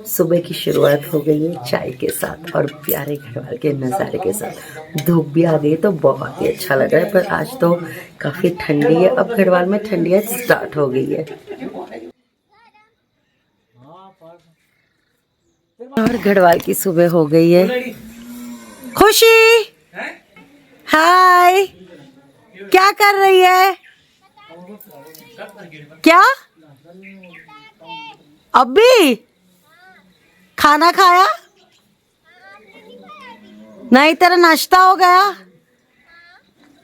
सुबह की शुरुआत हो गई है चाय के साथ और प्यारे घरवाल के नज़ारे के साथ। धूप भी आ गई तो बहुत ही अच्छा लग रहा है, पर आज तो काफ़ी ठंडी है। अब घरवाल में ठंडियाँ स्टार्ट हो गई है और घरवाल की सुबह हो गई है। खुशी, हाय, क्या कर रही है? क्या अभी खाना खाया नहीं? तेरा नाश्ता हो गया?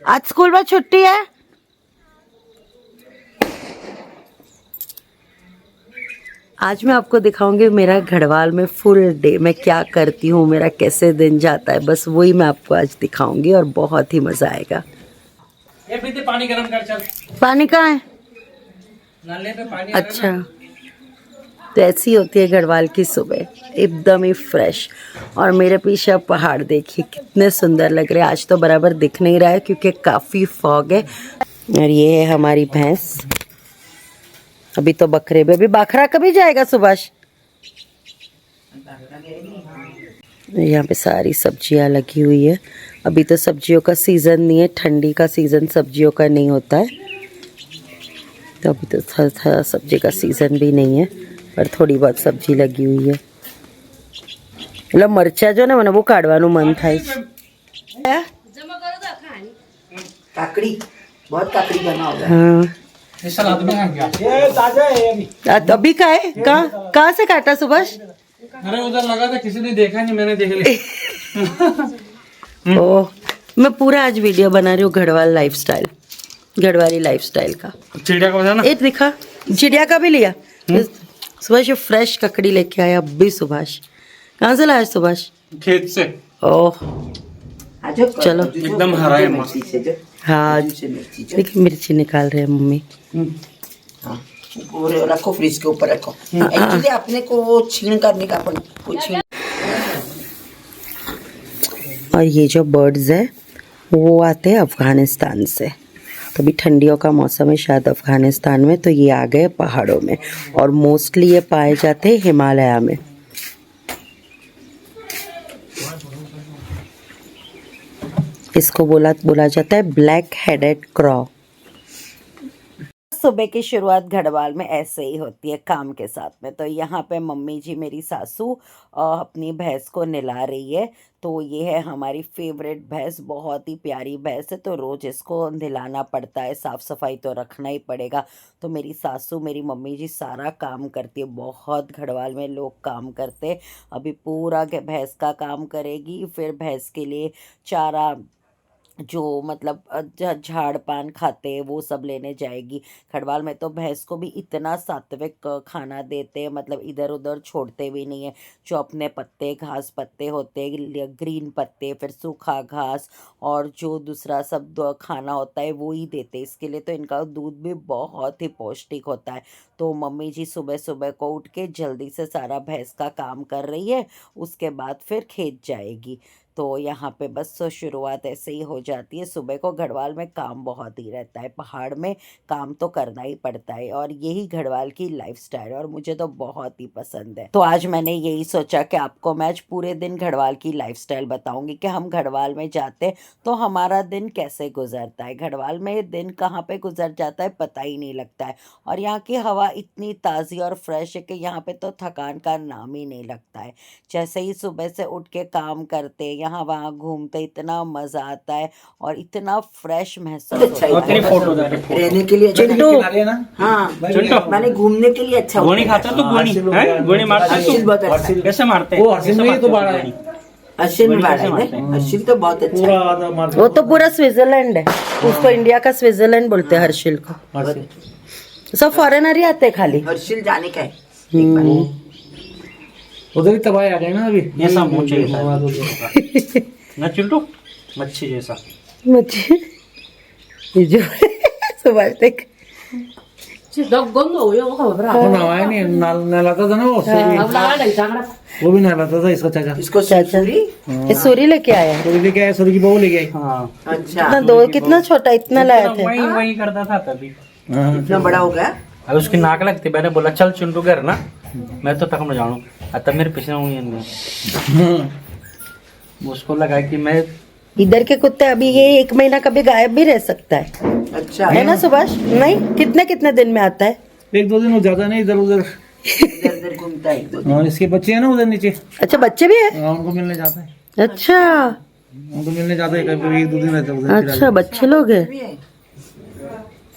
आज स्कूल में छुट्टी है। आज मैं आपको दिखाऊंगी मेरा घड़वाल में फुल डे मैं क्या करती हूँ, मेरा कैसे दिन जाता है, बस वही मैं आपको आज दिखाऊंगी और बहुत ही मजा आएगा। ये प्रीति पानी गरम कर चल। पानी कहाँ है? नाले पे पानी। अच्छा, तो ऐसी होती है घड़वाल की सुबह, एकदम ही फ्रेश। और मेरे पीछे आप पहाड़ देखिए कितने सुंदर लग रहे हैं। आज तो बराबर दिख नहीं रहा है क्योंकि काफ़ी फॉग है। और ये है हमारी भैंस। अभी तो बकरे भी, अभी बाखरा कभी जाएगा सुभाष? यहाँ पे सारी सब्जियाँ लगी हुई है। अभी तो सब्जियों का सीज़न नहीं है, ठंडी का सीज़न सब्जियों का नहीं होता है, तो अभी तो थोड़ा सब्जी का सीज़न भी नहीं है, पर थोड़ी बहुत सब्जी लगी हुई है। मतलब मरचा जो ना मैंने वो काटवानु मन था। काकड़ी, बहुत काकड़ी बना होगा। हाँ, अभी का है? कहाँ से काटा सुभाष? अरे उधर लगा था, किसी ने देखा नहीं, मैंने देख लिया। ओह, मैं पूरा आज वीडियो बना रही हूँ घड़वाल लाइफस्टाइल, घड़वाली लाइफस्टाइल का। चिड़िया का बताना। एक दिखा, चिड़िया का भी लिया। सुभाष ये फ्रेश ककड़ी लेके आया अभी सुभाष। कहाँ से लाया सुभाष? खेत से। ओह चलो, एकदम हरा है मस्त। हाँ देखिए मिर्ची निकाल रहे हैं मम्मी। रखो फ्रिज के ऊपर रखो। एक्चुअली अपने को छीन करने का छीन। और ये जो बर्ड्स है वो आते हैं अफगानिस्तान से। कभी ठंडियों का मौसम है शायद अफगानिस्तान में, तो ये आ गए पहाड़ों में और मोस्टली ये पाए जाते हैं हिमालय में। इसको बोला जाता है ब्लैक हेडेड क्रॉ। सुबह की शुरुआत घड़वाल में ऐसे ही होती है काम के साथ में। तो यहाँ पे मम्मी जी मेरी सासू अपनी भैंस को नहला रही है। तो ये है हमारी फेवरेट भैंस, बहुत ही प्यारी भैंस है, तो रोज़ इसको नहलाना पड़ता है, साफ़ सफाई तो रखना ही पड़ेगा। तो मेरी सासू मेरी मम्मी जी सारा काम करती है। बहुत घड़वाल में लोग काम करते हैं। अभी पूरा भैंस का काम करेगी, फिर भैंस के लिए चारा जो मतलब झाड़ पान खाते हैं वो सब लेने जाएगी। खड़वाल में तो भैंस को भी इतना सात्विक खाना देते हैं, मतलब इधर उधर छोड़ते भी नहीं है। जो अपने पत्ते घास पत्ते होते हैं, ग्रीन पत्ते, फिर सूखा घास और जो दूसरा सब खाना होता है वो ही देते हैं। इसके लिए तो इनका दूध भी बहुत ही पौष्टिक होता है। तो मम्मी जी सुबह सुबह को उठ के जल्दी से सारा भैंस का काम कर रही है, उसके बाद फिर खेत जाएगी। तो यहाँ पे बस शुरुआत ऐसे ही हो जाती है। सुबह को घड़वाल में काम बहुत ही रहता है, पहाड़ में काम तो करना ही पड़ता है और यही घड़वाल की लाइफस्टाइल और मुझे तो बहुत ही पसंद है। तो आज मैंने यही सोचा कि आपको मैं आज पूरे दिन घड़वाल की लाइफस्टाइल बताऊंगी कि हम घड़वाल में जाते तो हमारा दिन कैसे गुजरता है। घड़वाल में दिन कहाँ पे गुजर जाता है पता ही नहीं लगता है। और यहाँ की हवा इतनी ताज़ी और फ्रेश है कि यहाँ पे तो थकान का नाम ही नहीं लगता है। जैसे ही सुबह से उठ के काम करते यहाँ वहाँ घूमते इतना मजा आता है और इतना फ्रेश महसूस होता है। रहने के लिए चिंटू, हाँ मैंने घूमने के लिए अच्छा। गोनी खाता तो गोनी मारते कैसे मारते? हर्षिल तो बहुत अच्छा। वो तो पूरा स्विट्जरलैंड है, उसको इंडिया का स्विट्जरलैंड बोलते हैं हर्षिल को। सब फॉरेनर ही आते हैं खाली। हर्षिल जाने का है। उधर ही तबाही आ गए ना अभी। ऐसा मुंह चाहिए ना चिल्टू, मच्छी जैसा। मच्छी जो सुबह तक नहाया नहीं, नहलाता था ना वो भी नहलाता था इसका चाचा। इसको सूरी लेके आया, सूरी की बहू लेके आई। अच्छा, दो कितना छोटा इतना लाया थे। वही करता था तभी। इतना बड़ा हो गया। अब उसकी नाक लगती, मैंने बोला चल चिंटू घर ना, मैं तो तक में जानू आता मेरे पीछे हुई उसको लगा कि मैं इधर के कुत्ते अभी ये 1 महीना कभी गायब भी रह सकता है अच्छा है ना सुभाष? नहीं, कितने कितने दिन में आता है? 1-2 दिन ज्यादा नहीं, इधर उधर इधर उधर घूमता है 1-2 दिन। हाँ, इसके बच्चे हैं ना उधर नीचे, अच्छा, बच्चे भी है? हाँ, उनको मिलने जाता है, अच्छा उनको मिलने जाता है, कभी 1-2 दिन रहता है उधर। अच्छा, बच्चे लोग हैं? भी है।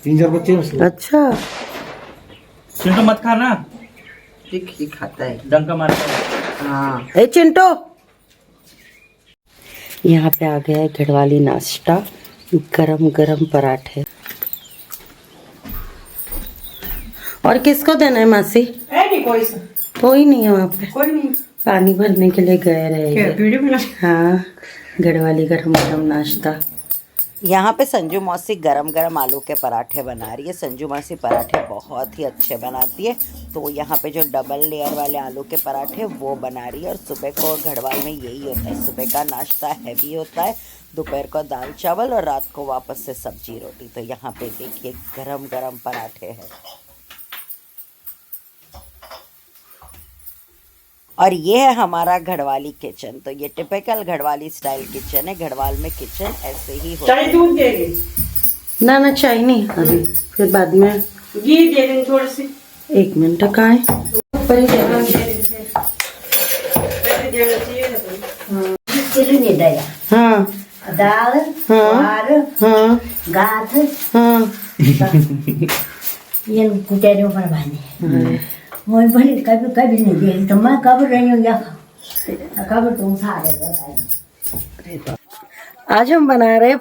3-4 बच्चे हैं उसके। अच्छा, चिंटू मत खाना, ठीक ही खाता है। डंका मारता है। हाँ ए चिंटो, यहाँ पे आ गया है घरवाली नाश्ता, गरम गरम पराठे। और किसको देना है मासी? कोई नहीं है वहाँ पे, कोई नहीं। पानी भरने के लिए गए रहे। हाँ, घरवाली गरम गरम नाश्ता। यहाँ पे संजू मौसी गरम गरम आलू के पराठे बना रही है। संजू मौसी पराठे बहुत ही अच्छे बनाती है, तो यहाँ पे जो डबल लेयर वाले आलू के पराठे वो बना रही है। और सुबह को घड़वाल में यही होता है, सुबह का नाश्ता हैवी होता है, दोपहर को दाल चावल और रात को वापस से सब्जी रोटी। तो यहाँ पे देखिए गरम गरम पराठे हैं। और ये है हमारा घड़वाली किचन। तो ये टिपिकल घड़वाली स्टाइल किचन है। घड़वाल में किचन ऐसे ही होता है। ना ना, चाय नहीं अभी, फिर बाद में घी दे देंगे थोड़ी सी। 1 मिनट कहाँ है? हाँ दाल हाँ हाँ गाथ हाँ ये कुटेरे ऊपर बांधे मैं बड़ी कभी कभी नहीं दे तो मैं कब रही हूँ या कब तुम सारे। आज हम बना रहे हैं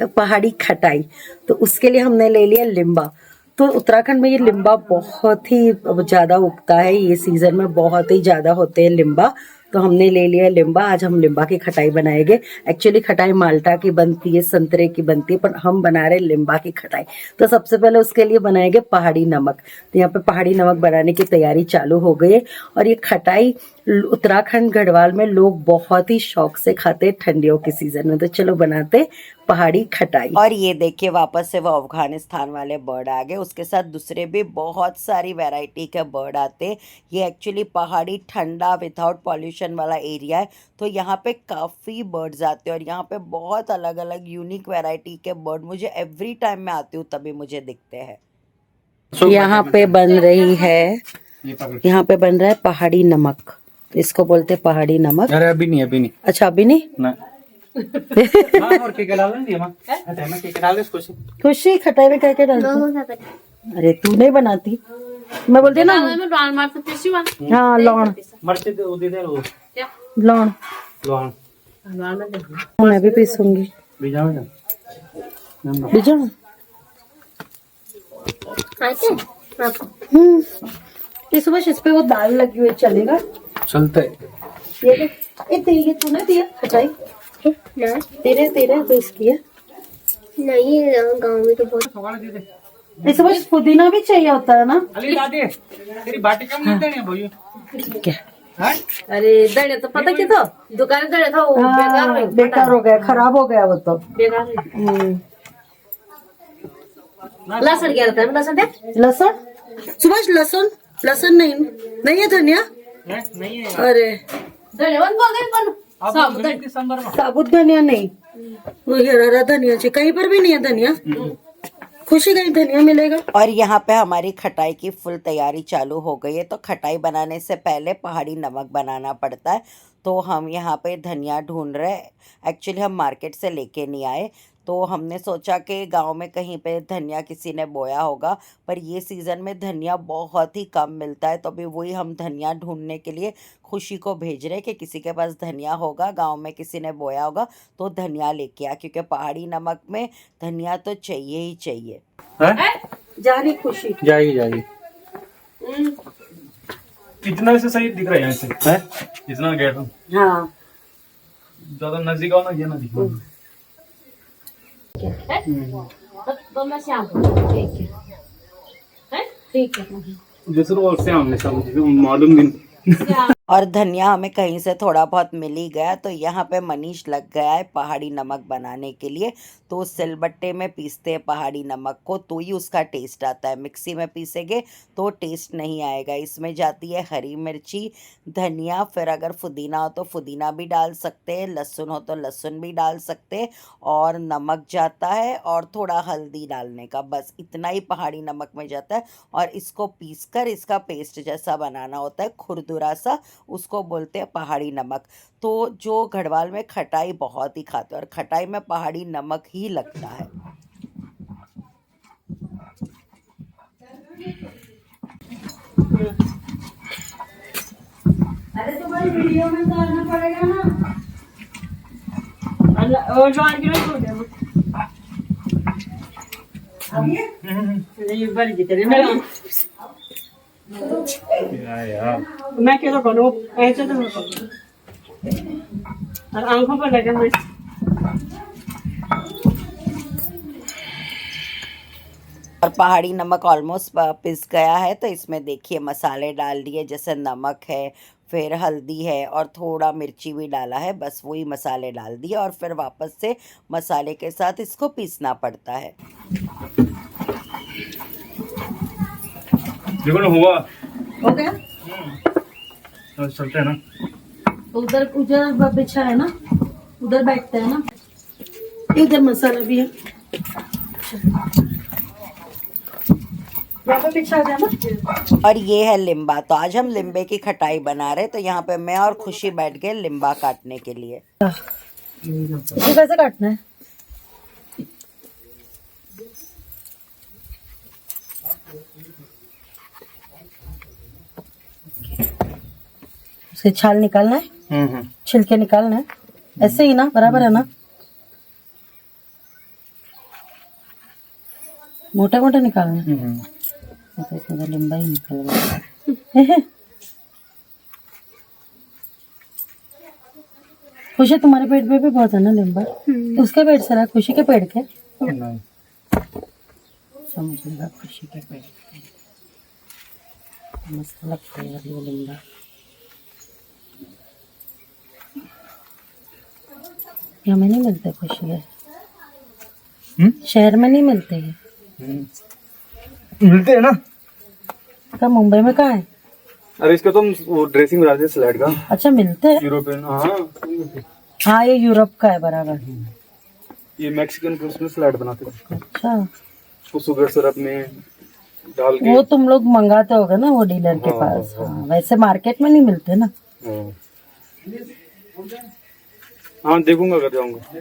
पहाड़ी खटाई। तो उसके लिए हमने ले लिया लिम्बा। तो उत्तराखंड में ये लिम्बा बहुत ही ज्यादा उगता है, ये सीजन में बहुत ही ज्यादा होते हैं लिम्बा। तो हमने ले लिया लिम्बा। आज हम लिम्बा की खटाई बनाएंगे। एक्चुअली खटाई माल्टा की बनती है, संतरे की बनती है, पर हम बना रहे लिम्बा की खटाई। तो सबसे पहले उसके लिए बनाएंगे पहाड़ी नमक। तो यहाँ पे पहाड़ी नमक बनाने की तैयारी चालू हो गई है। और ये खटाई उत्तराखंड गढ़वाल में लोग बहुत ही शौक से खाते हैं ठंडियों के सीजन में। तो चलो बनाते पहाड़ी खटाई। और ये देखिए वापस से वो अफगानिस्तान वाले बर्ड आ गए, उसके साथ दूसरे भी बहुत सारी वैरायटी के बर्ड आते हैं। ये एक्चुअली पहाड़ी ठंडा विदाउट पॉल्यूशन वाला एरिया है, तो यहाँ पे काफ़ी बर्ड्स आते हैं। और यहाँ पे बहुत अलग अलग यूनिक वैरायटी के बर्ड मुझे एवरी टाइम मैं आती हूँ तभी मुझे दिखते हैं। यहाँ पे बन रही है, यहाँ पे बन रहा है पहाड़ी नमक। इसको बोलते हैं पहाड़ी नमक। अरे अभी नहीं। अच्छा अभी नहीं ना। और क्या डाल रही है मां? मैं क्या डाल इसको से? खुशी खटाई में क्या डालती? अरे तू नहीं बनाती, मैं बोलती ना। हाँ लौंग, मरते दे लौंग मैं भी पीसूंगी। भिजाओ ना, भिजाओ। इस वर्ष इस पे वो दाल लगी हुई, चलेगा? चलता है। ये देख, ये तूने दिया खटाई? तेरे बेस किया? नहीं, गांव में तो बहुत। इस वर्ष पुदीना भी चाहिए होता है ना? अली दादी तेरी बाटी कम नहीं देनी भैया। क्या? अरे दड़े तो पता क्या था, दुकान दड़े था वो बेकार हो गया, खराब हो गया वो तो। बेकार लहसुन क्या रहता है? लहसुन दे। लहसुन सुभाष, लहसुन नहीं है धनिया? नहीं है। अरे धन्यवाद साबुत धनिया नहीं, वो हरा धनिया चाहिए। कहीं पर भी नहीं है धनिया। खुशी कहीं धनिया मिलेगा। और यहाँ पे हमारी खटाई की फुल तैयारी चालू हो गई है। तो खटाई बनाने से पहले पहाड़ी नमक बनाना पड़ता है। तो हम यहाँ पे धनिया ढूंढ रहे हैं। एक्चुअली हम मार्केट से लेके नहीं आए, तो हमने सोचा कि गांव में कहीं पे धनिया किसी ने बोया होगा, पर ये सीज़न में धनिया बहुत ही कम मिलता है। तो अभी वही हम धनिया ढूंढने के लिए खुशी को भेज रहे कि किसी के पास धनिया होगा, गांव में किसी ने बोया होगा तो धनिया लेके आ, क्योंकि पहाड़ी नमक में धनिया तो चाहिए ही चाहिए। जा रही खुशी? जाएगी। इतना से सही दिख रहा है यहाँ से, है? इतना गेट। हाँ ज्यादा नजदीक आओ ना, ये ना दिखो। तो मैं शाम को ठीक है। दूसरों और से हमने सब मालूम नहीं। और धनिया हमें कहीं से थोड़ा बहुत मिल ही गया, तो यहाँ पे मनीष लग गया है पहाड़ी नमक बनाने के लिए। तो सिलबट्टे में पीसते हैं पहाड़ी नमक को, तो ही उसका टेस्ट आता है। मिक्सी में पीसेंगे तो टेस्ट नहीं आएगा। इसमें जाती है हरी मिर्ची, धनिया, फिर अगर पुदीना हो तो पुदीना भी डाल सकते हैं, लहसुन हो तो लहसुन भी डाल सकते हैं, और नमक जाता है और थोड़ा हल्दी डालने का, बस इतना ही पहाड़ी नमक में जाता है। और इसको पीसकर इसका पेस्ट जैसा बनाना होता है, खुरदुरा सा, उसको बोलते हैं पहाड़ी नमक। तो जो गढ़वाल में खटाई बहुत ही खाते हैं, और खटाई में पहाड़ी नमक ही लगता है। अरे तुम्हारी वीडियो में तो आना पड़ेगा ना। और ज्वार की नहीं छोड़ अब ये ये बड़ी जितने मेरा मैं क्या करूँ ऐसे तो मैं करूँ और आंखों पर लगे मैं और पहाड़ी नमक ऑलमोस्ट पिस गया है, तो इसमें देखिए मसाले डाल दिए, जैसे नमक है, फिर हल्दी है, और थोड़ा मिर्ची भी डाला है, बस वही मसाले डाल दिए, और फिर वापस से मसाले के साथ इसको पीसना पड़ता है। देखो ना हुआ, हो गया। तो चलते हैं ना। उधर उधर बिछा है ना, उधर बैठते हैं ना, इधर मसाला भी है, यहाँ पे बिछा दिया ना। और ये है लिम्बा। तो आज हम लिम्बे की खटाई बना रहे, तो यहाँ पे मैं और खुशी बैठ गए लिम्बा काटने के लिए। ये कैसे काटना है? उसके छाल निकालना है, छिलके निकालना है, ऐसे ही ना, बराबर है ना? मोटा मोटा निकालना है। तो इसमें लिम्बा ही निकल गया। खुशी तुम्हारे पेट पे भी बहुत है ना लिम्बा? उसके पेट से रहा, खुशी के पेट के समझ लेगा, खुशी के पेट मस्त लगता है ये लिम्बा। यहाँ में नहीं मिलते खुशी है, शहर में नहीं मिलते हैं। मिलते हैं ना। क्या मुंबई में कहाँ है? अरे इसका तो वो ड्रेसिंग बनाते हैं स्लाइड का। अच्छा मिलते हैं। यूरोपियन, हाँ हाँ ये यूरोप का है बराबर। ये मैक्सिकन को उसमें स्लाइड बनाते हैं। अच्छा उसको शुगर सिरप में डाल के। वो तुम लोग मंगाते होगे ना वो डीलर के पास। हाँ, वैसे मार्केट में नहीं मिलते ना। हाँ देखूंगा, कर जाऊंगा।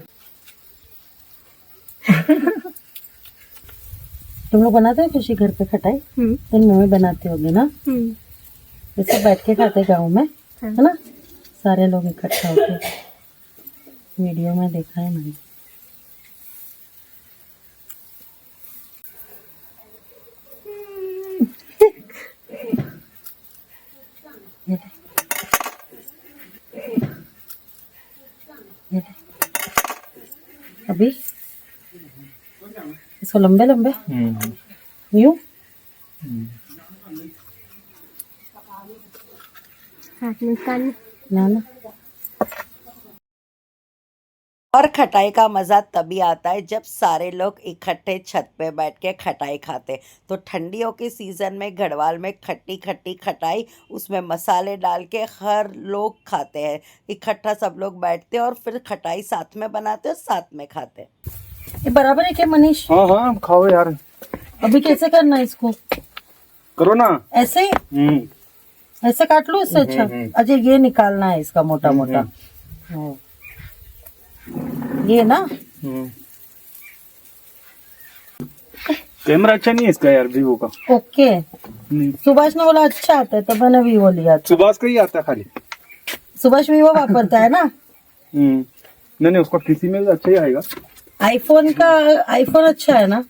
तुम लोग बनाते हो खुशी घर पे खटाई? तुम मम्मी बनाते होगे ना? जैसे बैठ के खाते गाँव में, है ना, सारे लोग इकट्ठा होके। वीडियो में देखा है मैंने। अभी इसको लंबे लंबे यूं ना ना। और खटाई का मज़ा तभी आता है जब सारे लोग इकट्ठे छत पे बैठ के खटाई खाते। तो ठंडियों के सीज़न में गढ़वाल में खट्टी खट्टी खटाई, उसमें मसाले डाल के हर लोग खाते हैं। इकट्ठा सब लोग बैठते हैं और फिर खटाई साथ में बनाते और साथ में खाते। ये बराबर है क्या मनीष? हाँ हाँ खाओ यार। अभी कैसे करना है इसको? करो ना ऐसे ही? ऐसे काट लो इससे अच्छा। अच्छा ये निकालना है इसका मोटा मोटा। ये ना कैमरा अच्छा नहीं है इसका यार, वीवो का। ओके। सुभाष ने बोला अच्छा आता है तो मैंने वीवो लिया। सुभाष का ही आता है खाली। सुभाष वीवो वापरता है ना? नहीं उसका किसी में अच्छा ही आएगा। आईफोन का, आईफोन अच्छा है ना?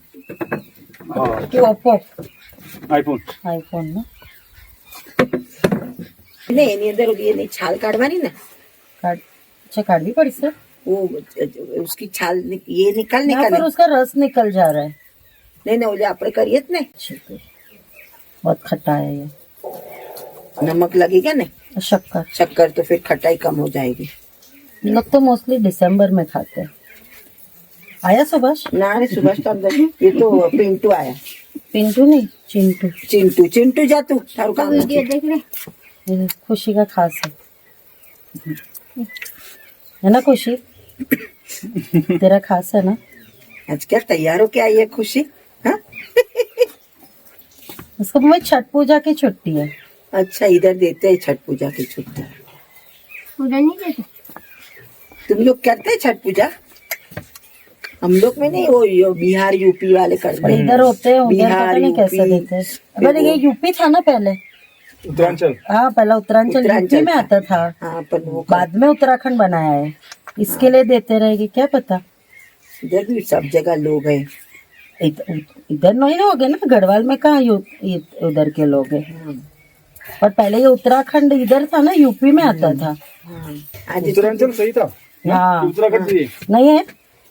हाँ कि ओप्पो? आईफोन। आईफोन ना। नहीं इधर ये नहीं छाल काटवानी ना, काट अच्छा काट भी पड़ी सर। वो उसकी छाल ये निकल यहाँ पर उसका रस निकल जा रहा है। नहीं नहीं, बोले आपने करिए नहीं। बहुत खट्टा है ये। नमक लगेगा ना, शक्कर शक्कर, तो फिर खटाई कम हो जाएगी। लोग तो मोस्टली दिसंबर में खाते हैं। आया सुभाष? ना रे सुभाष तो अंदर, ये तो पिंटू आया। पिंटू नहीं, चिंटू। चिंटू, चिंटू जा तू, थारू काम वीडियो देख रहे। ये खुशी का खास है ना खुशी? तेरा खास है ना? आज क्या तैयार हो के आई है खुशी? हाँ उसको मैं छठ पूजा की छुट्टी है। अच्छा, इधर देते हैं छठ पूजा की छुट्टी। उधर नहीं देते? तुम लोग करते हैं छठ पूजा? हम लोग में नहीं, वो बिहार यूपी वाले करते हैं। इधर होते हैं, उधर पता बिहार, नहीं कैसे यूपी, देते हैं। अरे ये यूपी था ना पहले? उत्तरांचल। हाँ, पहला उत्तरांचल यूपी में आता था। हाँ, पर वो बाद में उत्तराखंड बनाया है, इसके लिए देते रहेगी क्या पता। इधर भी सब जगह लोग हैं। इधर नहीं लोग है ना, गढ़वाल में कहाँ उधर के लोग हैं। और पहले ये उत्तराखंड इधर था ना, यूपी में आता था। आज उत्तरांचल सही था। हाँ, उत्तराखंड भी नहीं है,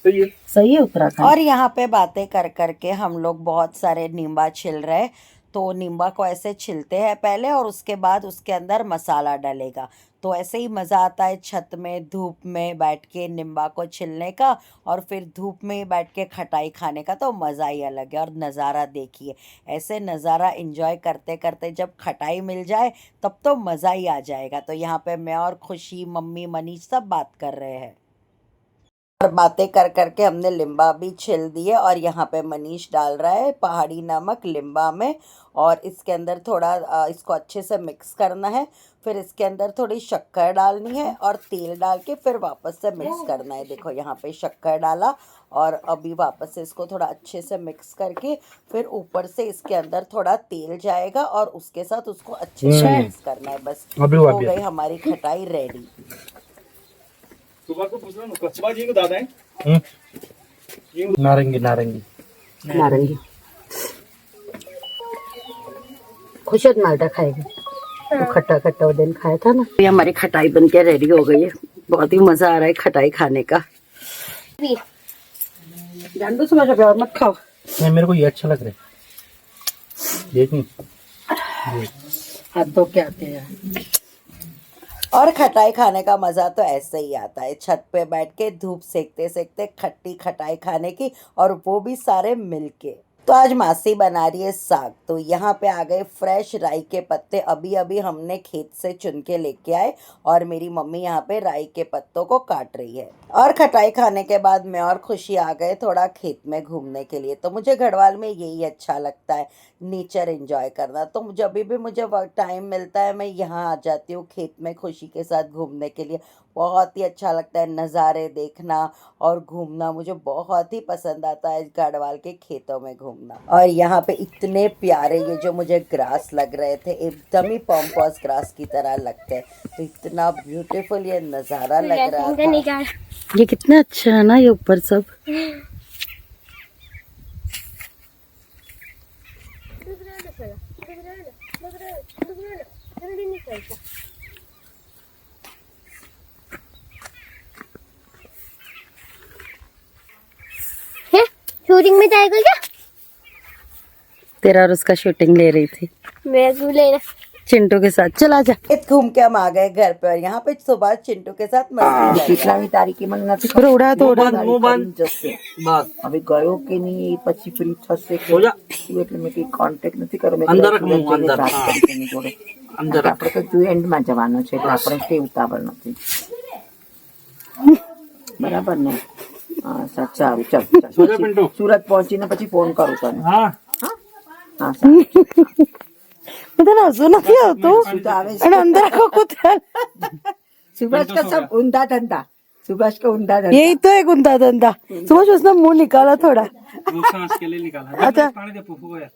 सही है। सही है उत्तराखंड। और यहाँ पे बातें कर करके हम लोग बहुत सारे नींबा छिल रहे। तो नींबा को ऐसे छिलते हैं पहले, और उसके बाद उसके अंदर मसाला डलेगा। तो ऐसे ही मज़ा आता है छत में धूप में बैठ के नींबा को छिलने का, और फिर धूप में बैठ के खटाई खाने का, तो मज़ा ही अलग है। और नज़ारा देखिए, ऐसे नज़ारा एंजॉय करते करते जब खटाई मिल जाए तब तो मज़ा ही आ जाएगा। तो यहाँ पे मैं और खुशी, मम्मी, मनीष सब बात कर रहे हैं, और बातें कर करके हमने लिम्बा भी छिल दिए। और यहाँ पे मनीष डाल रहा है पहाड़ी नमक लिम्बा में, और इसके अंदर थोड़ा इसको अच्छे से मिक्स करना है। फिर इसके अंदर थोड़ी शक्कर डालनी है, और तेल डाल के फिर वापस से मिक्स करना है। देखो यहाँ पे शक्कर डाला, और अभी वापस से इसको थोड़ा अच्छे से मिक्स करके फिर ऊपर से इसके अंदर थोड़ा तेल जाएगा, और उसके साथ उसको अच्छे से मिक्स करना है। बस हो गई हमारी खटाई रेडी। सुबह को पूछ रहा हूँ, कचवा जी को दादा है। नारंगी नारंगी नारंगी खुशद माल्टा खाएगी, तो खट्टा खट्टा वो दिन खाया था ना। ये हमारी खटाई बन के रेडी हो गई है। बहुत ही मजा आ रहा है खटाई खाने का। जान दो सुबह और मत खाओ। नहीं, मेरे को ये अच्छा लग रहा है। देखनी हाथ धो के आते हैं। और खटाई खाने का मज़ा तो ऐसे ही आता है, छत पे बैठ के धूप सेकते सेकते खट्टी खटाई खाने की, और वो भी सारे मिलके। तो आज मासी बना रही है साग। तो यहाँ पे आ गए फ्रेश राई के पत्ते, अभी अभी हमने खेत से चुन के लेके आए, और मेरी मम्मी यहाँ पे राई के पत्तों को काट रही है। और खटाई खाने के बाद मैं और खुशी आ गए थोड़ा खेत में घूमने के लिए। तो मुझे गढ़वाल में यही अच्छा लगता है, नेचर एंजॉय करना। तो जब भी मुझे टाइम मिलता है मैं यहाँ आ जाती हूँ खेत में खुशी के साथ घूमने के लिए। बहुत ही अच्छा लगता है नज़ारे देखना और घूमना, मुझे बहुत ही पसंद आता है गढ़वाल के खेतों में घूमना। और यहाँ पे इतने प्यारे ये जो मुझे ग्रास लग रहे थे, एकदम ही पॉम्पॉस ग्रास की तरह लगते हैं। तो इतना ब्यूटीफुल ये नज़ारा लग रहा था। ये कितना अच्छा है ना, ये ऊपर सब। शूटिंग में जाएगा क्या? तेरा और उसका शूटिंग ले रही थी, मेरा क्यों लेना? चिंटू के साथ। चला जा। घूम के हम आ गए घर पे, और यहाँ पे सुबह चिंटू के साथ मस्ती કેટલામી તારીખે મને નથી फिर उड़ा तो उड़ा। જશે હવે ગયો કે નહીં એ પછી ફ્રી થશે કે એટલે મેં કઈ કોન્ટેક્ટ નથી કર્યો. મેં અંદર જોડે અંદર આપણે તો જુ એન્ડમાં જવાનું છે એટલે આપણે તે ઉતાવળ નથી. બરાબર ને? હા સારું, ચાલ સુરત પહોંચીને પછી ફોન કરું તને. हाँ હા સારું. इधर हंसो ना क्या हो तो। अरे अंदर को कुत्ता। सुभाष का सब ऊंधा धंधा, सुभाष का ऊंधा धंधा. यही तो है गुंदा धंधा। समझ, उसने मुंह निकाला थोड़ा। सांस के लिए निकाला। अच्छा। पानी दे पुप्पू को यार।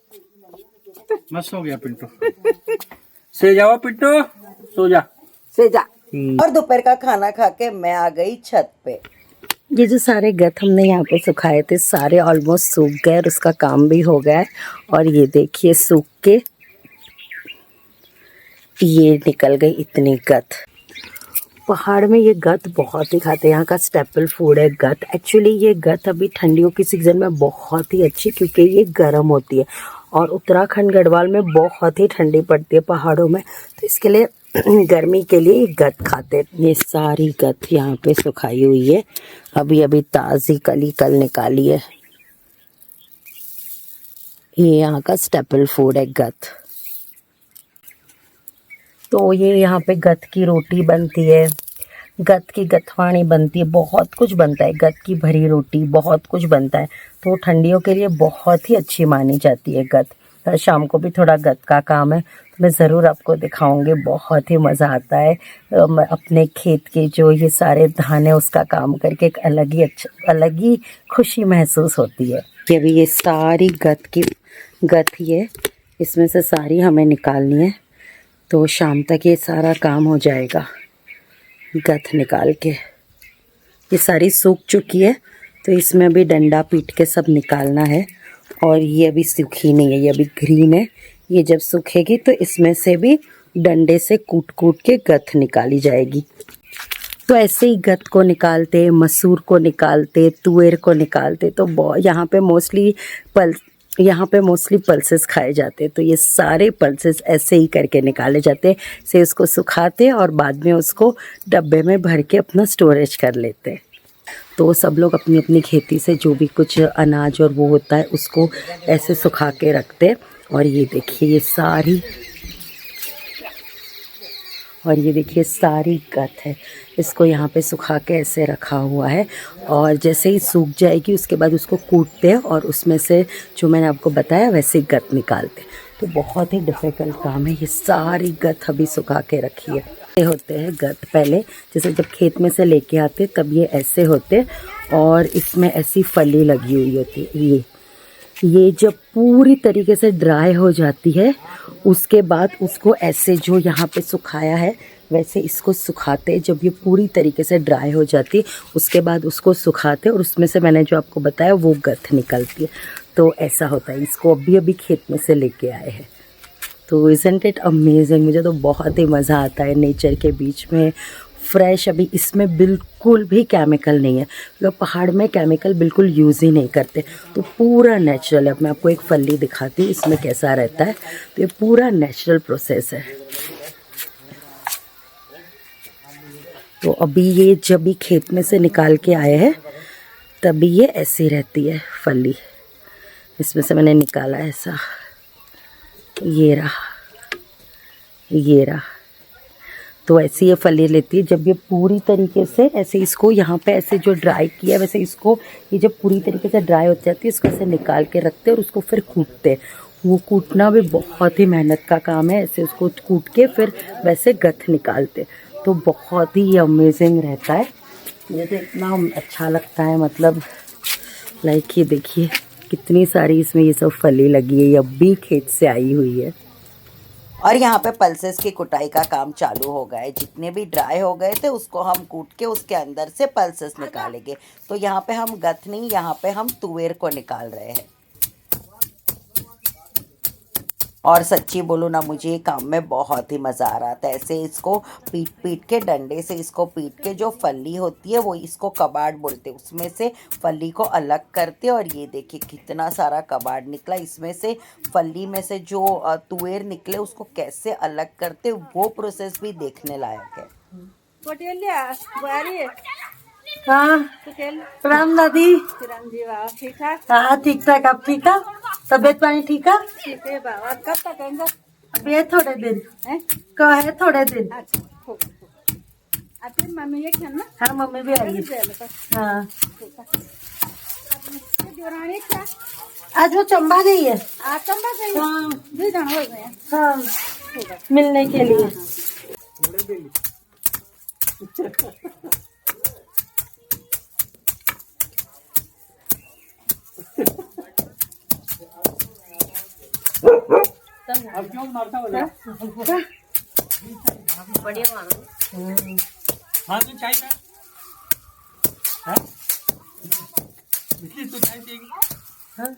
मस्त हो गया पिंटू। से जाओ पिंटू, सो जा। से जा. और दोपहर का खाना खा के मैं आ गई छत पे। ये जो सारे गत हमने यहाँ पे सुखाए थे सारे ऑलमोस्ट सूख गए, और उसका काम भी हो गया है। और ये देखिए सूख के ये निकल गई इतनी गत। पहाड़ में ये गत बहुत ही खाते हैं, यहाँ का स्टेपल फूड है गत। एक्चुअली ये गत अभी ठंडियों की सीजन में बहुत ही अच्छी, क्योंकि ये गर्म होती है और उत्तराखंड गढ़वाल में बहुत ही ठंडी पड़ती है पहाड़ों में, तो इसके लिए गर्मी के लिए गत खाते हैं। ये सारी गत यहाँ पे सुखाई हुई है, अभी अभी ताज़ी कल निकाली है। ये यहाँ का स्टेपल फूड है गत। तो ये यहाँ पे गत की रोटी बनती है, गत की गथवाणी बनती है, बहुत कुछ बनता है, गत की भरी रोटी, बहुत कुछ बनता है। तो ठंडियों के लिए बहुत ही अच्छी मानी जाती है गत। शाम को भी थोड़ा गत का काम है, तो मैं ज़रूर आपको दिखाऊंगी, बहुत ही मज़ा आता है। अपने खेत के जो ये सारे धान है उसका काम करके एक अलग ही खुशी महसूस होती है। कि अभी ये सारी गत ही है, इसमें से सारी हमें निकालनी है, तो शाम तक ये सारा काम हो जाएगा। गत निकाल के ये सारी सूख चुकी है, तो इसमें भी डंडा पीट के सब निकालना है। और ये अभी सूखी नहीं है, ये अभी ग्रीन है। ये जब सूखेगी तो इसमें से भी डंडे से कूट के गत निकाली जाएगी। तो ऐसे ही गत को निकालते, मसूर को निकालते, तुअर को निकालते। तो यहाँ पे मोस्टली पल्सेस खाए जाते हैं, तो ये सारे पल्सेस ऐसे ही करके निकाले जाते हैं। से उसको सुखाते और बाद में उसको डब्बे में भर के अपना स्टोरेज कर लेते हैं। तो सब लोग अपनी अपनी खेती से जो भी कुछ अनाज और वो होता है उसको ऐसे सुखा के रखते। और ये देखिए सारी गत है, इसको यहाँ पे सुखा के ऐसे रखा हुआ है। और जैसे ही सूख जाएगी उसके बाद उसको कूटते हैं और उसमें से जो मैंने आपको बताया वैसे गत निकालते। तो बहुत ही डिफ़िकल्ट काम है। ये सारी गत अभी सुखा के रखी है। ये होते हैं गत पहले, जैसे जब खेत में से लेके आते तब ये ऐसे होते और इसमें ऐसी फली लगी हुई होती है। ये जब पूरी तरीके से ड्राई हो जाती है उसके बाद उसको ऐसे जो यहाँ पे सुखाया है वैसे इसको सुखाते। जब ये पूरी तरीके से ड्राई हो जाती उसके बाद उसको सुखाते और उसमें से मैंने जो आपको बताया वो गत निकलती है। तो ऐसा होता है। इसको अभी खेत में से लेके आए हैं। तो इज़न्ट इट अमेजिंग। मुझे तो बहुत ही मज़ा आता है नेचर के बीच में, फ्रेश। अभी इसमें बिल्कुल भी केमिकल नहीं है, क्योंकि पहाड़ में केमिकल बिल्कुल यूज़ ही नहीं करते। तो पूरा नेचुरल है। मैं आपको एक फली दिखाती हूँ इसमें कैसा रहता है। तो ये पूरा नेचुरल प्रोसेस है। तो अभी ये जब भी खेत में से निकाल के आए हैं तभी ये ऐसी रहती है फली। इसमें से मैंने निकाला ऐसा, ये रहा। तो ऐसी ये फली लेती है। जब ये पूरी तरीके से ऐसे इसको यहाँ पे ऐसे जो ड्राई किया वैसे इसको, ये जब पूरी तरीके से ड्राई हो जाती है इसको ऐसे निकाल के रखते और उसको फिर कूटते। वो कूटना भी बहुत ही मेहनत का काम है। ऐसे उसको कूट के फिर वैसे गत निकालते। तो बहुत ही अमेजिंग रहता है। मुझे तो इतना अच्छा लगता है, मतलब लाइक ये देखिए कितनी सारी इसमें ये सब फली लगी है। ये अभी खेत से आई हुई है। और यहाँ पे पल्सेस की कुटाई का काम चालू हो गया है। जितने भी ड्राई हो गए थे उसको हम कूट के उसके अंदर से पल्सेस निकालेंगे। तो यहाँ पे हम गत नहीं, यहाँ पे हम तुअर को निकाल रहे हैं। और सच्ची बोलूँ ना, मुझे ये काम में बहुत ही मज़ा आ रहा था। ऐसे इसको पीट के डंडे से इसको पीट के जो फली होती है वो इसको कबाड़ बोलते, उसमें से फली को अलग करते। और ये देखिए कितना सारा कबाड़ निकला। इसमें से फली में से जो तुअर निकले उसको कैसे अलग करते वो प्रोसेस भी देखने लायक है। हाँ प्रणाम दादी। हाँ ठीक ठाक। आप ठीक है? तबियत पानी ठीक है? अभी है थोड़े दिन है थोड़े दिन। हाँ मम्मी भी आई है। हाँ आज वो चंबा गई है। हाँ मिलने के लिए। अब क्यों मारता बोला? बढ़िया मानो। हाँ तो चाहिए ना? हाँ? इसलिए तो चाहिए। हाँ?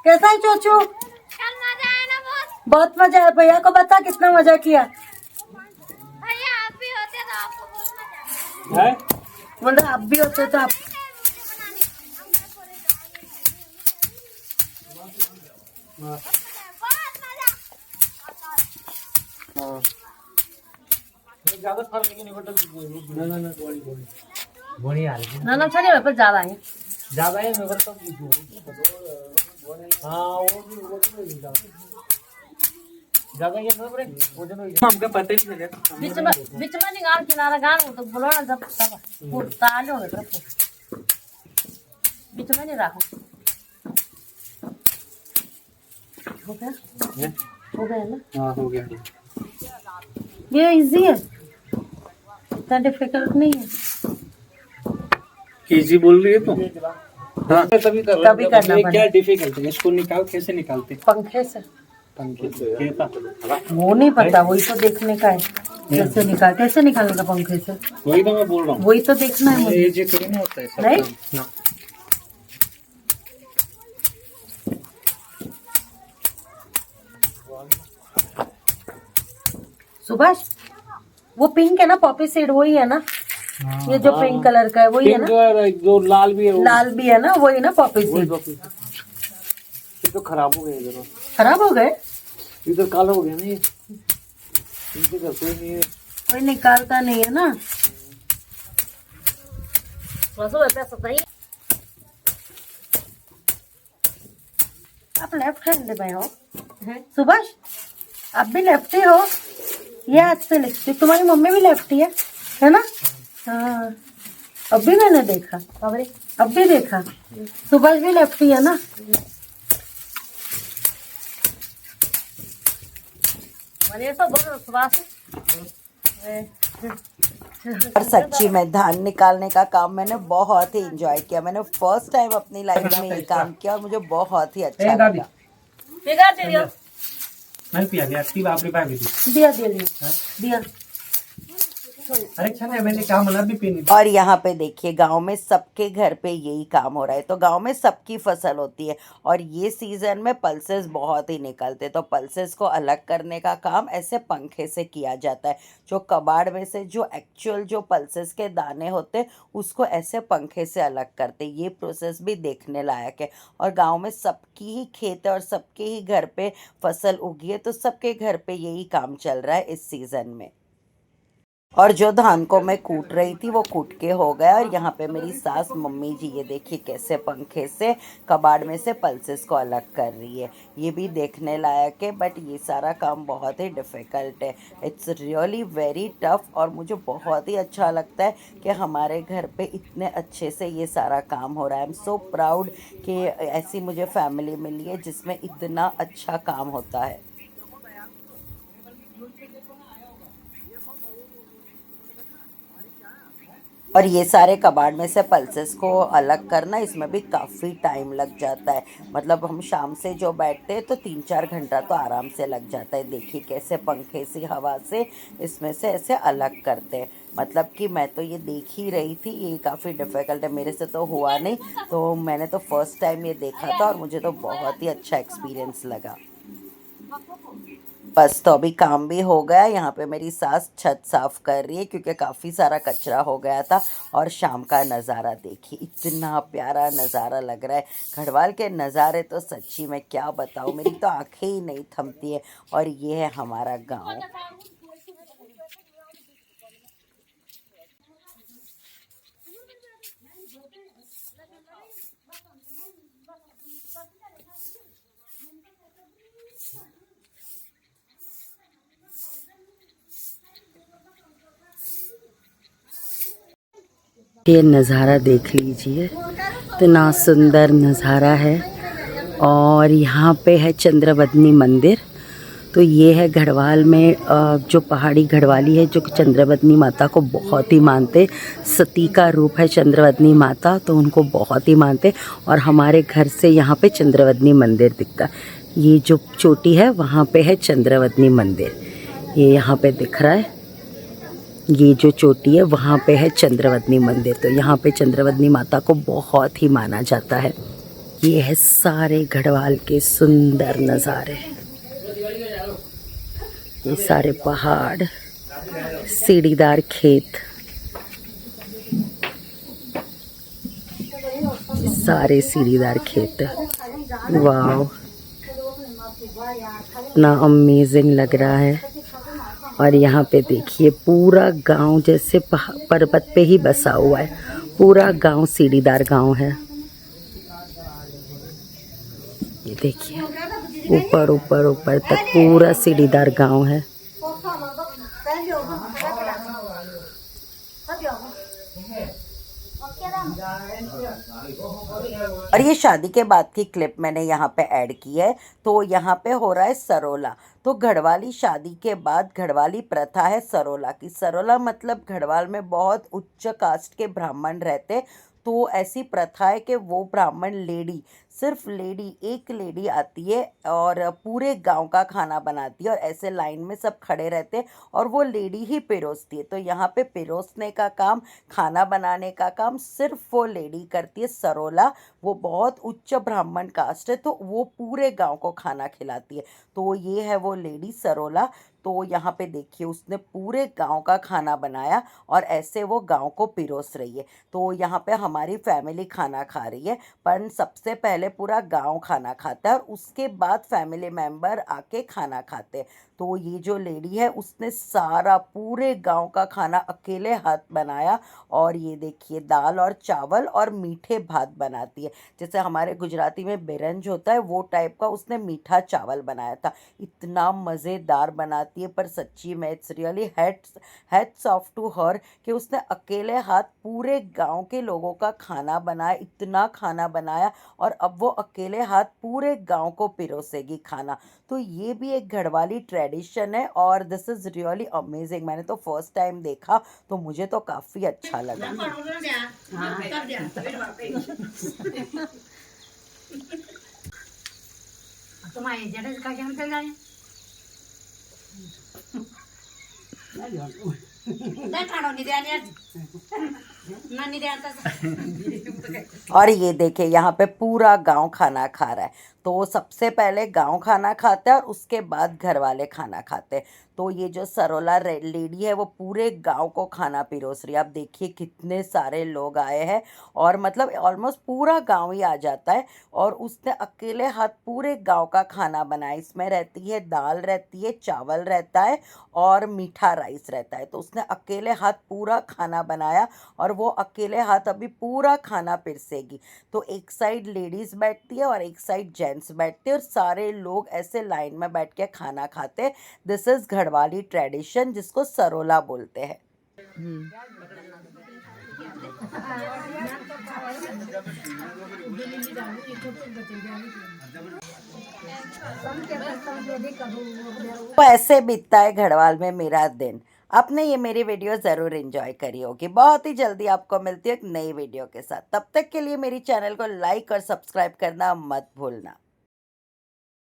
कैसा है चोचू? मजा आया ना बहुत मजा आया। भैया को बता कितना मजा किया। भैया आप भी होते तो आपको बहुत मजा है? मतलब आप भी होते तो आप ज्यादा फर्क नहीं पड़ता। ना बोली आ रही ना छड़े पर ज्यादा है ज्यादा है मगर तो हाँ वो भी ज्यादा ये ना बरे वजन हो गया हमका पता ही नहीं चला। बीच में निकाल किनारा गान तो बोलो ना जब तब फुटता लो रे तो बीच में नहीं रखो। हो गया ना? हाँ हो गया। ये इजी है, इतना डिफिकल्ट नहीं है। इजी बोल रही है तो हाँ तभी करना पड़ेगा। क्या डिफिकल्ट है? इसको निकाल कैसे निकालते? पंखे से पंखे से वो नहीं पता, वही तो देखने का है कैसे निकालने का पंखे से। वही तो मैं बोल रहा हूँ, वही तो देखना है मुझे। ये जो कहीं नहीं होता है सब नहीं? ना। सुभाष वो पिंक है ना, पॉपी सीड वही है ना? ये जो पिंक कलर का है वही है ना? जो लाल भी है वो लाल भी है ना, वही ना पॉपी सीड। ये तो खराब हो गए इधर, खराब हो गए? इधर काला हो गया ना ये, इनके घर कोई नहीं है, कोई निकालता नहीं है ना। आप लेफ्ट हैंड में हो सुभाष? आप भी लेफ्टी हो? ये हाथ से लिखती, तुम्हारी मम्मी भी लेफ्टी है ना? हाँ अब भी मैंने देखा, अब भी देखा सुभाष भी लेफ्टी है ना? और सच्ची में धान निकालने का काम मैंने बहुत ही एंजॉय किया। मैंने फर्स्ट टाइम अपनी लाइफ में ये काम किया और मुझे बहुत ही अच्छा लगा। मैं पिया गया एक्टिव आपने पाया भी दिया अरे अच्छा है, मैंने कहा मला भी पीनी। और यहाँ पे देखिए गांव में सबके घर पे यही काम हो रहा है। तो गांव में सबकी फसल होती है और ये सीजन में पल्सेस बहुत ही निकलते, तो पल्सेस को अलग करने का काम ऐसे पंखे से किया जाता है। जो कबाड़ में से जो एक्चुअल जो पल्सेस के दाने होते उसको ऐसे पंखे से अलग करते। ये प्रोसेस भी देखने लायक है। और गाँव में सबकी ही खेत है और सबके ही घर पे फसल उगी है, तो सबके घर पे यही काम चल रहा है इस सीजन में। और जो धान को मैं कूट रही थी वो कूट के हो गया। और यहाँ पे मेरी सास मम्मी जी ये देखिए कैसे पंखे से कबाड़ में से पल्सेस को अलग कर रही है। ये भी देखने लायक है, बट ये सारा काम बहुत ही डिफ़िकल्ट है। It's really very tough. और मुझे बहुत ही अच्छा लगता है कि हमारे घर पे इतने अच्छे से ये सारा काम हो रहा है। आई एम सो प्राउड कि ऐसी मुझे फैमिली मिली है जिसमें इतना अच्छा काम होता है। और ये सारे कबाड़ में से पल्सेस को अलग करना, इसमें भी काफ़ी टाइम लग जाता है। मतलब हम शाम से जो बैठते हैं तो 3-4 घंटा तो आराम से लग जाता है। देखिए कैसे पंखे से हवा से इसमें से ऐसे अलग करते हैं। मतलब कि मैं तो ये देख ही रही थी, ये काफ़ी डिफ़िकल्ट है, मेरे से तो हुआ नहीं। तो मैंने तो फर्स्ट टाइम ये देखा था और मुझे तो बहुत ही अच्छा एक्सपीरियंस लगा। बस तो अभी काम भी हो गया। यहाँ पे मेरी सास छत साफ कर रही है क्योंकि काफ़ी सारा कचरा हो गया था। और शाम का नज़ारा देखिए, इतना प्यारा नज़ारा लग रहा है। गढ़वाल के नज़ारे तो सच्ची में क्या बताऊँ, मेरी तो आंखें ही नहीं थमती है। और ये है हमारा गांव। ये नज़ारा देख लीजिए, इतना सुंदर नज़ारा है। और यहाँ पे है चंद्रवदनी मंदिर। तो ये है गढ़वाल में जो पहाड़ी गढ़वाली है जो चंद्रवदनी माता को बहुत ही मानते। सती का रूप है चंद्रवदनी माता, तो उनको बहुत ही मानते। और हमारे घर से यहाँ पे चंद्रवदनी मंदिर दिखता है। ये जो चोटी है वहाँ पे है चंद्रवदनी मंदिर, ये यहाँ पे दिख रहा है। ये जो चोटी है वहाँ पे है चंद्रवदनी मंदिर। तो यहाँ पे चंद्रवदनी माता को बहुत ही माना जाता है। ये है सारे गढ़वाल के सुंदर नज़ारे, ये सारे पहाड़, सीढ़ीदार खेत, सारे सीढ़ीदार खेत। वाह, इतना अमेजिंग लग रहा है। और यहाँ पे देखिए पूरा गांव जैसे पर्वत पे ही बसा हुआ है। पूरा गांव सीढ़ीदार गांव है। ये देखिए ऊपर ऊपर ऊपर तक पूरा सीढ़ीदार गांव है। और ये शादी के बाद की क्लिप मैंने यहाँ पे ऐड की है। तो यहाँ पे हो रहा है सरोला। तो घड़वाली शादी के बाद घड़वाली प्रथा है सरोला की। सरोला मतलब घड़वाल में बहुत उच्च कास्ट के ब्राह्मण रहते। तो ऐसी प्रथा है कि वो ब्राह्मण लेडी, सिर्फ लेडी, एक लेडी आती है और पूरे गांव का खाना बनाती है। और ऐसे लाइन में सब खड़े रहते हैं और वो लेडी ही पिरोसती है। तो यहाँ पे पिरोसने का काम, खाना बनाने का काम सिर्फ वो लेडी करती है सरोला। वो बहुत उच्च ब्राह्मण कास्ट है तो वो पूरे गांव को खाना खिलाती है। तो ये है वो लेडी सरोला। तो यहाँ पे देखिए उसने पूरे गांव का खाना बनाया और ऐसे वो गांव को पिरोस रही है। तो यहाँ पे हमारी फैमिली खाना खा रही है, पर सबसे पहले पूरा गांव खाना खाता है और उसके बाद फैमिली मेंबर आके खाना खाते हैं। तो ये जो लेडी है उसने सारा पूरे गांव का खाना अकेले हाथ बनाया। और ये देखिए दाल और चावल और मीठे भात बनाती है। जैसे हमारे गुजराती में बिरंज होता है वो टाइप का उसने मीठा चावल बनाया था। इतना मज़ेदार बनाती है, पर सच्ची में it's really hats off to her कि उसने अकेले हाथ पूरे गांव के लोगों का खाना बनाया, इतना खाना बनाया और अब वो अकेले हाथ पूरे गांव को पिरोसेगी खाना। तो ये भी एक घड़वाली ट्रेडिशन है और दिस इज़ रियली अमेजिंग। मैंने तो फर्स्ट टाइम देखा तो मुझे तो काफ़ी अच्छा लगा। और ये देखे यहाँ पे पूरा गांव खाना खा रहा है। तो सबसे पहले गांव खाना खाता है और उसके बाद घर वाले खाना खाते हैं। तो ये जो सरोला लेडी है वो पूरे गांव को खाना पिरोस रही है। आप देखिए कितने सारे लोग आए हैं और मतलब ऑलमोस्ट पूरा गांव ही आ जाता है। और उसने अकेले हाथ पूरे गांव का खाना बनाया। इसमें रहती है दाल, रहती है चावल, रहता है और मीठा राइस रहता है। तो उसने अकेले हाथ पूरा खाना बनाया और वो अकेले हाथ अभी पूरा खाना पिरसेगी। तो एक साइड लेडीज़ बैठती है और एक साइड जेंट्स बैठते हैं और सारे लोग ऐसे लाइन में बैठ के खाना खाते हैं। दिस इज़ घड़वाली ट्रेडिशन जिसको सरोला बोलते हैं। तो ऐसे बीतता है घड़वाल में मेरा दिन। आपने ये मेरी वीडियो ज़रूर एंजॉय करी होगी। बहुत ही जल्दी आपको मिलती है एक नई वीडियो के साथ। तब तक के लिए मेरी चैनल को लाइक और सब्सक्राइब करना मत भूलना।